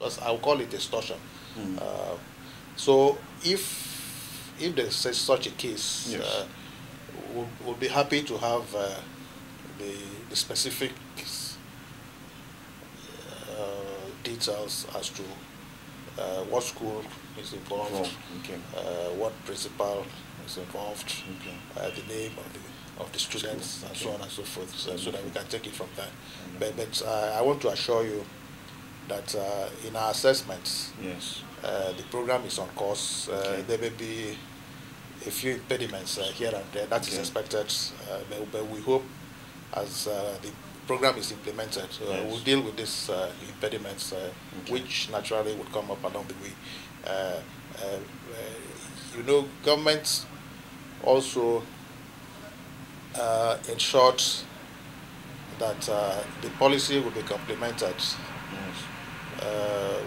because I'll call it extortion. So if there's such a case, yes. we'll be happy to have the specific details as to what school is involved, okay. what principal is involved, okay. the name of the students, and so on and so forth, so that we can take it from there. But I want to assure you that in our assessments, yes, the program is on course. There may be a few impediments here and there. That is expected, but we hope as the program is implemented, we'll deal with these impediments, which naturally would come up along the way. You know, government also ensured that the policy will be complemented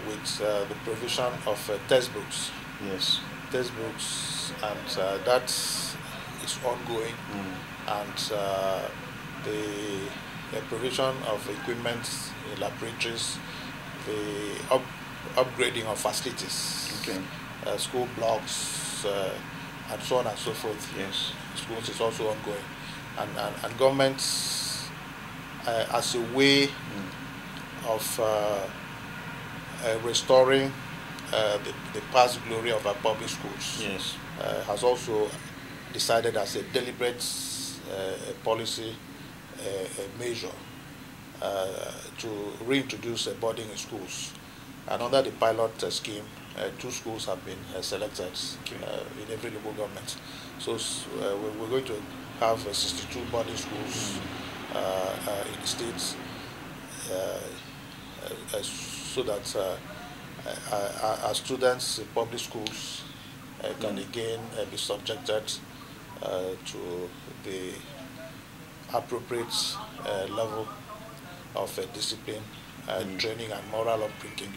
with the provision of textbooks. Yes. Textbooks, and that is ongoing, and the provision of equipment in laboratories, the upgrading of facilities, school blocks, and so on and so forth. Yes. Schools is also ongoing, and government, as a way of restoring the past glory of our public schools, yes, has also decided as a deliberate policy measure to reintroduce boarding in schools. And under the pilot scheme, 2 schools have been selected in every local government. So we're going to have 62 boarding schools in the states, so that our students in public schools can again be subjected to the appropriate level of discipline, training, and moral upbringing,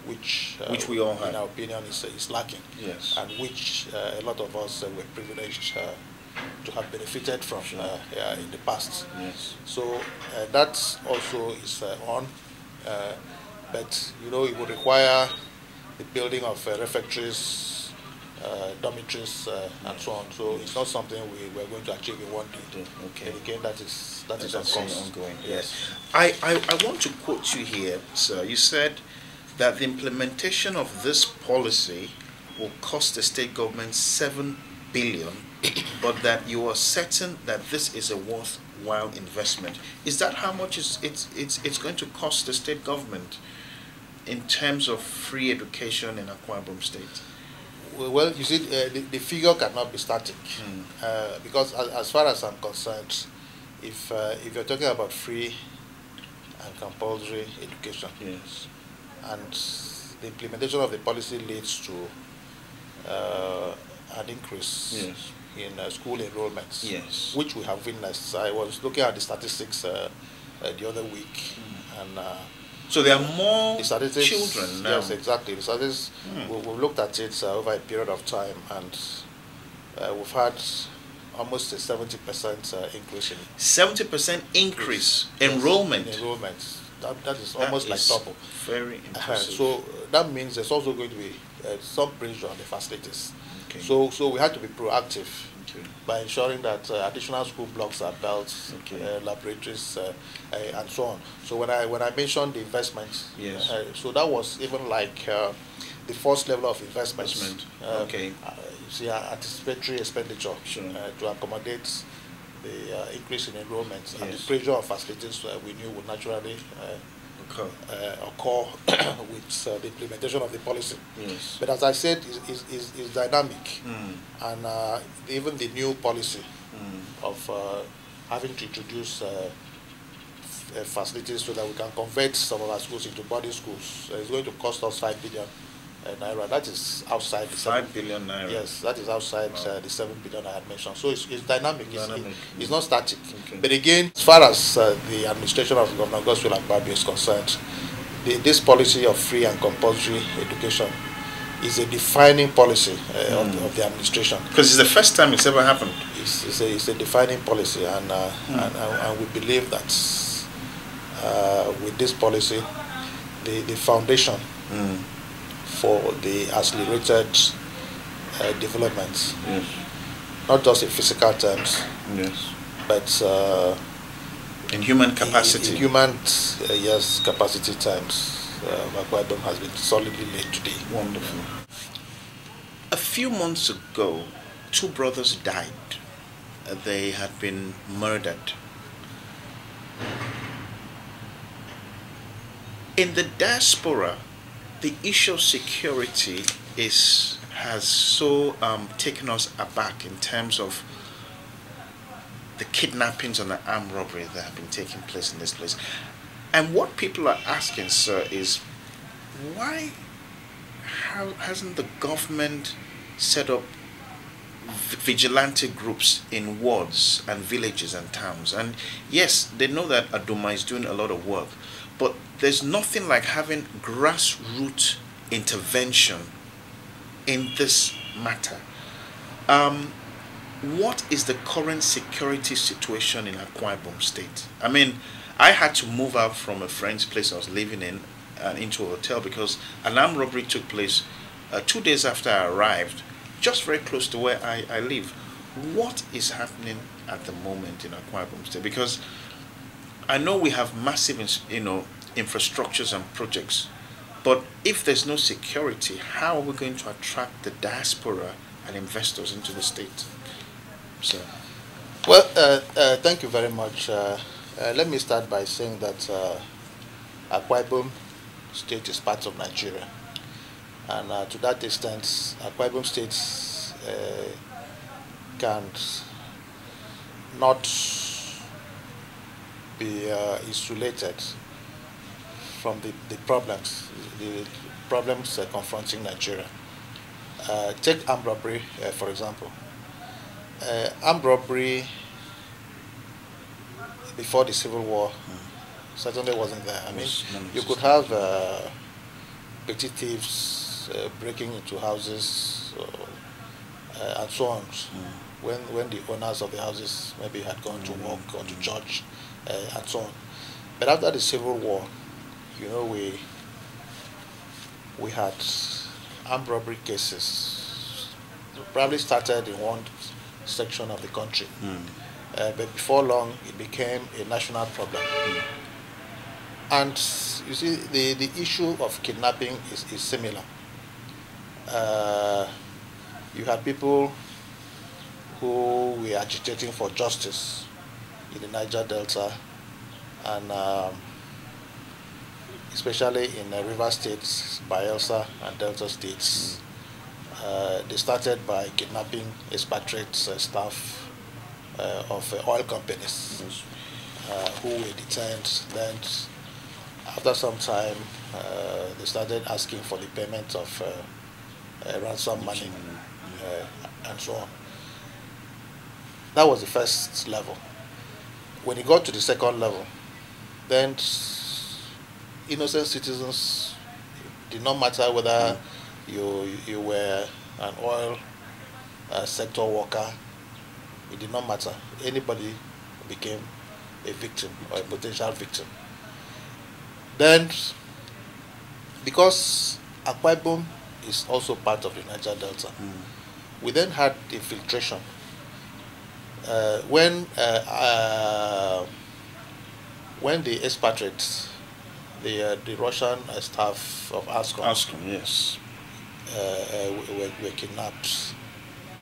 which we all have, in our opinion, is lacking, yes, and which a lot of us were privileged to have benefited from in the past. Yes. So that also is on. But you know, it would require the building of refectories, dormitories, and so on. So it's not something we're going to achieve in one day. Okay. And again, that is of course ongoing. Yes. I want to quote you here, sir. You said that the implementation of this policy will cost the state government 7 billion, but that you are certain that this is a worthwhile investment. Is that how much it's going to cost the state government in terms of free education in Akwa Ibom State? Well, you see, the figure cannot be static, because as far as I'm concerned, if you're talking about free and compulsory education, yes, and the implementation of the policy leads to an increase, yes, in school enrollments, yes, which we have witnessed. I was looking at the statistics the other week, and so there are more children now. Yes, exactly. The statistics, we've looked at it over a period of time, and we've had almost a 70% increase in 70% increase enrollment. In enrollment. That is almost like double. Very impressive. So that means there's also going to be some pressure on the facilities. Okay. So we had to be proactive by ensuring that additional school blocks are built, laboratories, and so on. So when I mentioned the investment, yes, so that was even like the first level of investment. Okay. You see, anticipatory expenditure to accommodate the increase in enrollment, and the pressure of facilities we knew would naturally occur with the implementation of the policy. Yes. But as I said, is dynamic, and even the new policy of having to introduce facilities so that we can convert some of our schools into boarding schools is going to cost us 5 billion naira. That is outside the 5 billion naira. Yes, that is outside the 7 billion I had mentioned. So it's dynamic. It's not static. Okay. But again, as far as the administration of Governor Godswill Akpabio is concerned, this policy of free and compulsory education is a defining policy of the administration. Because it's the first time it's ever happened. It's a defining policy, and we believe that with this policy, the foundation for the accelerated development, Yes. not just in physical terms, Yes. but In human capacity. in human yes, capacity terms. Akwa Ibom has been solidly laid today. Wonderful. A few months ago, two brothers died. They had been murdered. In the diaspora, the issue of security has so taken us aback in terms of the kidnappings and the armed robbery that have been taking place in this place. And what people are asking, sir, is why hasn't the government set up vigilante groups in wards and villages and towns? And yes, they know that Aduma is doing a lot of work, but there's nothing like having grassroots intervention in this matter. What is the current security situation in Akwa Ibom State? I mean, I had to move out from a friend's place I was living in and into a hotel because an armed robbery took place 2 days after I arrived, just very close to where I live. What is happening at the moment in Akwa Ibom State? Because I know we have massive, infrastructures and projects, but if there's no security, how are we going to attract the diaspora and investors into the state? So, well, thank you very much. Let me start by saying that Akwa Ibom State is part of Nigeria, and to that extent, Akwa Ibom State can not be isolated from the problems confronting Nigeria. Take armed robbery, for example. Armed robbery before the Civil War certainly wasn't there. I mean, you could have petty thieves breaking into houses and so on when the owners of the houses maybe had gone to work or to church and so on. But after the Civil War, we had armed robbery cases. Probably started in one section of the country, but before long it became a national problem. And you see, the issue of kidnapping is similar. You had people who were agitating for justice in the Niger Delta, and especially in River States, Bayelsa and Delta States. They started by kidnapping expatriate staff of oil companies who were detained. Then, after some time, they started asking for the payment of ransom money and so on. That was the first level. When it got to the second level, then innocent citizens, did not matter whether you were an oil sector worker, it did not matter. Anybody became a victim or a potential victim. Then, because Akwa Ibom is also part of the Niger Delta, we then had infiltration. When the expatriates, the Russian staff of ASCOM, yes, were kidnapped,